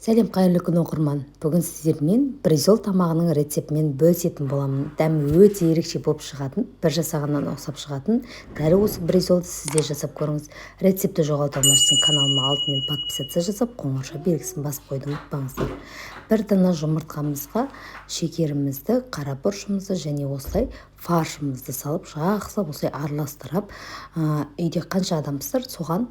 Сәлем, қайырлы күн оқырман. Бүгін сіздермен бризол тамағының рецептімен бөлісетін боламын. Дәмі өте ерекше болып шығатын, бір жасағаннан ұқсап шығатын. Дәл осы бризолды сізде жасап көріңіз. Рецепті жоғалтпау үшін каналыма алтымен подписаться жасап, қоңырша белгісін басып қойды ұмытпаңыздар. Бір дана жұмыртқамызға шекерімізді, қара бұрышымызды және осылай фаршымызды салып, жақсылап осылай араластырып, үйде қанша адамсыздар, соған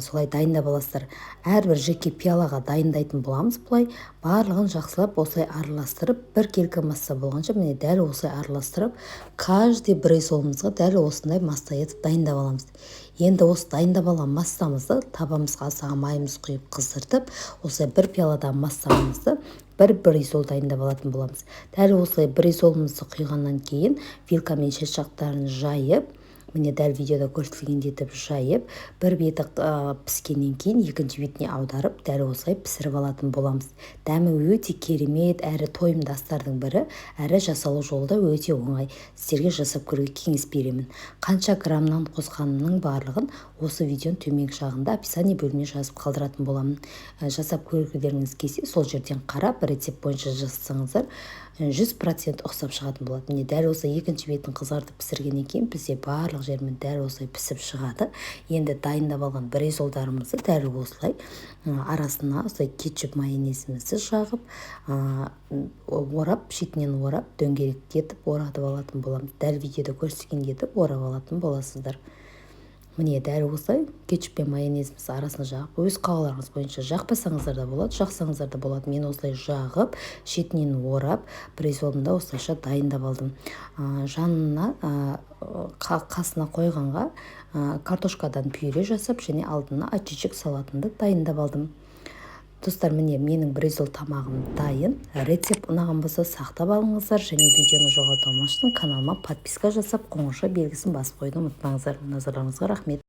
солай дайындап аласыздар. Әрбір жеке пиалаға дайындайтын боламыз. Бұлай барлығын жақсылап осылай араластырып, бір келкі масса болғанша, міне дәл осылай араластырып, каждый бризолымызға дәл осындай масса етіп дайындап аламыз. Енді осы дайындап алған массамызды табамызға асаға майымыз құйып қыздыртып, осылай бір пиалада массамызды бір бризол дайындап алатын боламыз. Дәл осылай бризолымызды құйғаннан кейін вилкамен шетжақтарын жайып, міне дәл видеода көрсетілгендей етіп жайып, бір беті піскеннен кейін екінші бетіне аударып, дәл осылай пісіріп алатын боламыз. Дәмі өте керемет, әрі тойымды астардың бірі, әрі жасалу жолы да өте оңай. Сіздерге жасап көруге кеңес беремін. Қанша граммнан қосқанымның барлығын осы видеоның төменгі жағында описание бөліміне жазып қалдыратын боламын. Жасап көргілеріңіз келсе, сол жерден қарап, рецепт бойынша жасасаңыздар, 100% ұқсап шығатын болады. Міне дәл осы екінші бетін қызартып пісіргеннен кейін бізде барлық жермен дәл осылай пісіп шығады. Енді дайындап алған бризолдарымызды дәл осылай арасына осылай кетчуп майонезімізді жағып, орап, шетінен орап, дөңгелек етіп оратып алатын боламыз. Дәл видеода көрсетілгендей етіп орап алатын боласыздар. Міне дәл осылай кетчуп пен майонезімізді арасына жағып, өз қалауларыңыз бойынша жақпасаңыздар да болады, жақсаңыздар да болады. Мен осылай жағып, шетінен орап, бризолымды осылайша дайындап алдым. Жанына қасына қойғанға картошкадан пюре жасап, және алдына очечек салатынды дайындап алдым. Достар, міне менің бризол тамағым дайын. Рецепт ұнаған болса сақтап алыңыздар, және видеоны жоғалтпау үшін каналыма подписка жасап, қоңырша белгісін басып қойды ұмытпаңыздар. Назарларыңызға рахмет.